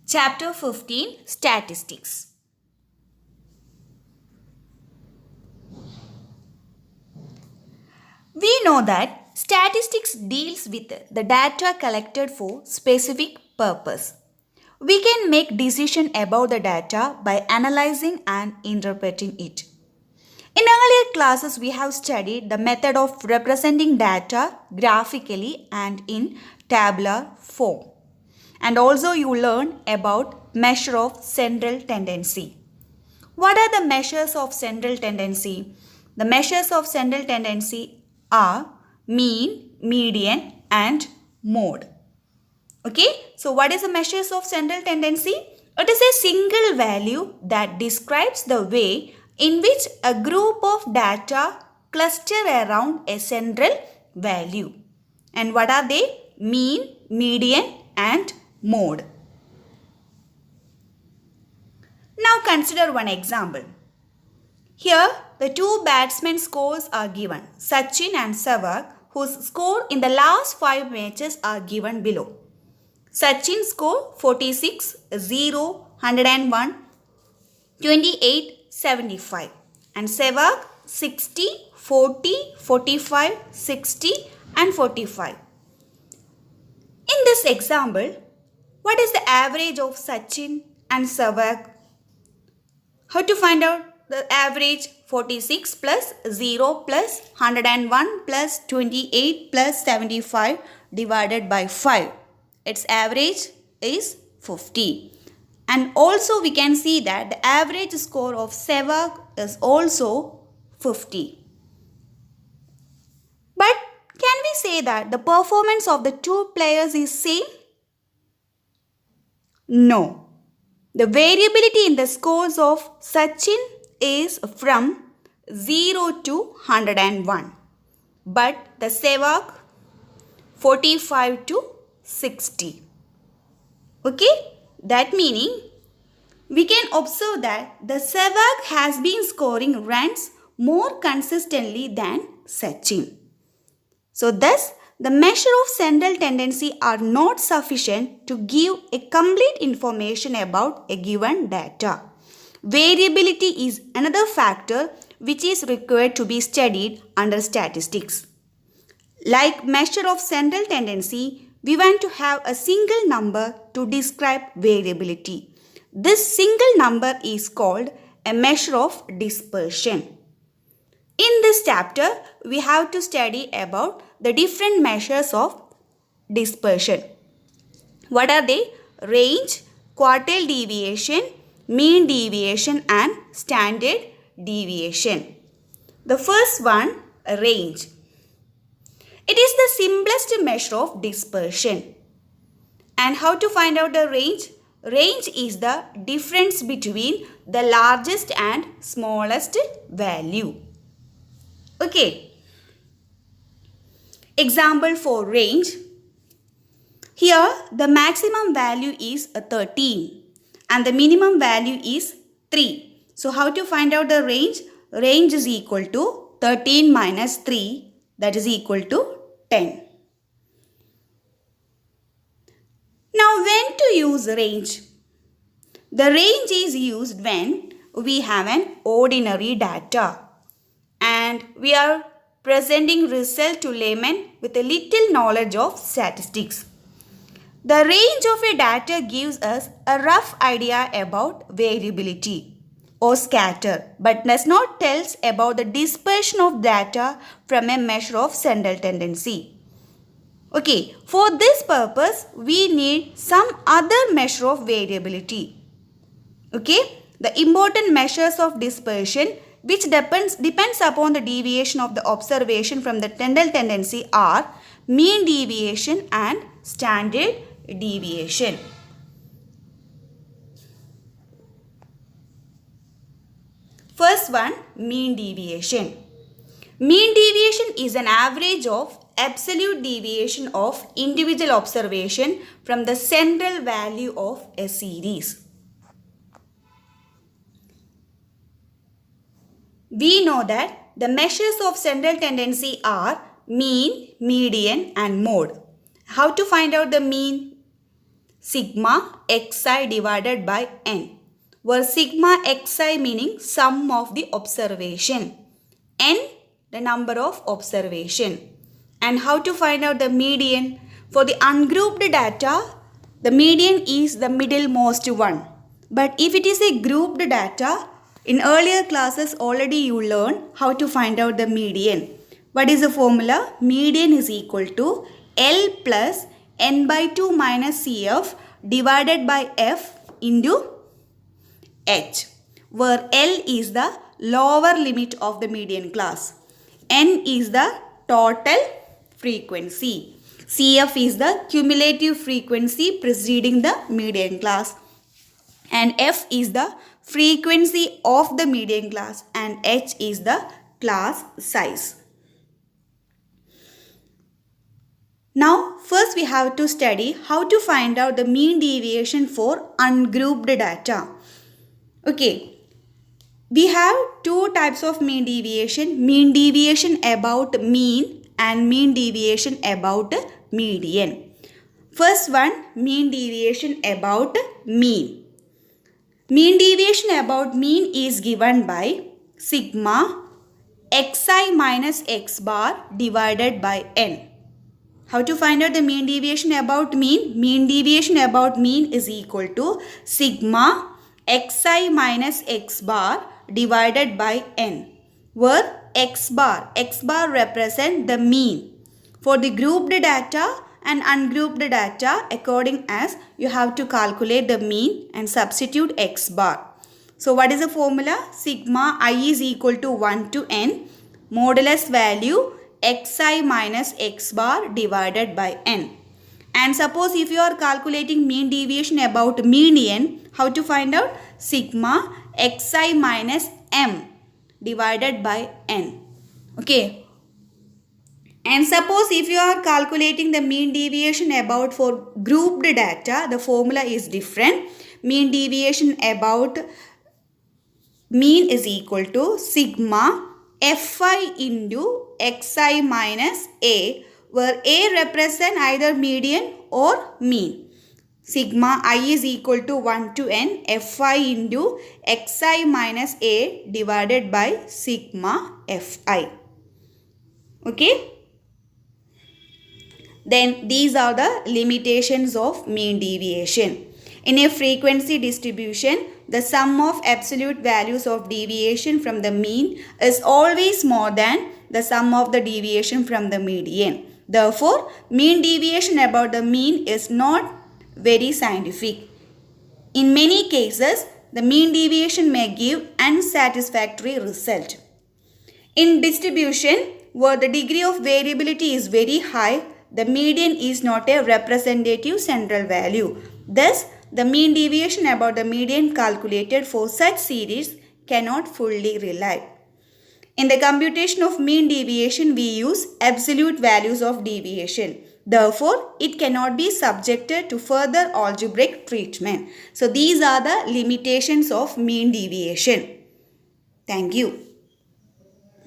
Chapter 15 Statistics. We know that statistics deals with the data collected for specific purpose. We can make decision about the data by analyzing and interpreting it. In earlier classes, we have studied the method of representing data graphically and in tabular form. And also you learn about measure of central tendency. What are the measures of central tendency? The measures of central tendency are mean, median and mode. Okay, so what is the measures of central tendency? It is a single value that describes the way in which a group of data cluster around a central value. And what are they? Mean, median and mode. Now consider one example. Here the two batsmen scores are given, Sachin and Sehwag, whose score in the last 5 matches are given below. Sachin score 46, 0, 101, 28, 75 and Sehwag 60, 40, 45, 60 and 45. In this example, what is the average of Sachin and Sehwag? How to find out the average? 46 plus 0 plus 101 plus 28 plus 75 divided by 5. Its average is 50. And also we can see that the average score of Sehwag is also 50. But can we say that the performance of the two players is same? No. The variability in the scores of Sachin is from 0 to 101. But the Sehwag 45 to 60. Okay? That meaning we can observe that the Sehwag has been scoring runs more consistently than Sachin. So thus the measure of central tendency are not sufficient to give a complete information about a given data. Variability is another factor which is required to be studied under statistics. Like measure of central tendency, we want to have a single number to describe variability. This single number is called a measure of dispersion. In this chapter, we have to study about the different measures of dispersion. What are they? Range, quartile deviation, mean deviation and standard deviation. The first one, range. It is the simplest measure of dispersion. And how to find out the range? Range is the difference between the largest and smallest value. Okay. Example for range. Here the maximum value is 13 and the minimum value is 3. So how to find out the range? Range is equal to 13 minus 3, that is equal to 10. Now when to use range? The range is used when we have an ordinary data and we are presenting result to laymen with a little knowledge of statistics. The range of a data gives us a rough idea about variability or scatter, but does not tell us about the dispersion of data from a measure of central tendency. Okay, for this purpose, we need some other measure of variability. Okay, the important measures of dispersion which depends upon the deviation of the observation from the central tendency are mean deviation and standard deviation. First one, mean deviation. Mean deviation is an average of absolute deviation of individual observation from the central value of a series. We know that the measures of central tendency are mean, median and mode. How to find out the mean? sigma xi divided by n, where sigma xi meaning sum of the observation, n the number of observation. And how to find out the median? For the ungrouped data, the median is the middlemost one. But if it is a grouped data, in earlier classes already you learned how to find out the median. What is the formula? Median is equal to L plus n by 2 minus CF divided by F into H, where L is the lower limit of the median class, n is the total frequency, CF is the cumulative frequency preceding the median class, and F is the frequency of the median class, and H is the class size. Now first we have to study how to find out the mean deviation for ungrouped data. Okay, we have two types of mean deviation about mean and mean deviation about median. First one, mean deviation about mean. Mean deviation about mean is given by sigma xi minus x bar divided by n. How to find out the mean deviation about mean? Mean deviation about mean is equal to sigma xi minus x bar divided by n, where x bar represent the mean for the grouped data and ungrouped data. According as you have to calculate the mean and substitute x bar. So what is the formula? Sigma I is equal to 1 to n modulus value xi minus x bar divided by n. And suppose if you are calculating mean deviation about median, how to find out? Sigma xi minus m divided by n. Okay. And suppose if you are calculating the mean deviation about for grouped data, the formula is different. Mean deviation about mean is equal to sigma fi into xi minus a, where a represent either median or mean. Sigma I is equal to 1 to n fi into xi minus a divided by sigma fi. Okay. Then these are the limitations of mean deviation. In a frequency distribution, the sum of absolute values of deviation from the mean is always more than the sum of the deviation from the median. Therefore, mean deviation about the mean is not very scientific. In many cases, the mean deviation may give unsatisfactory result. In distribution, where the degree of variability is very high, the median is not a representative central value. Thus, the mean deviation about the median calculated for such series cannot fully rely. In the computation of mean deviation, we use absolute values of deviation. Therefore, it cannot be subjected to further algebraic treatment. So, these are the limitations of mean deviation. Thank you.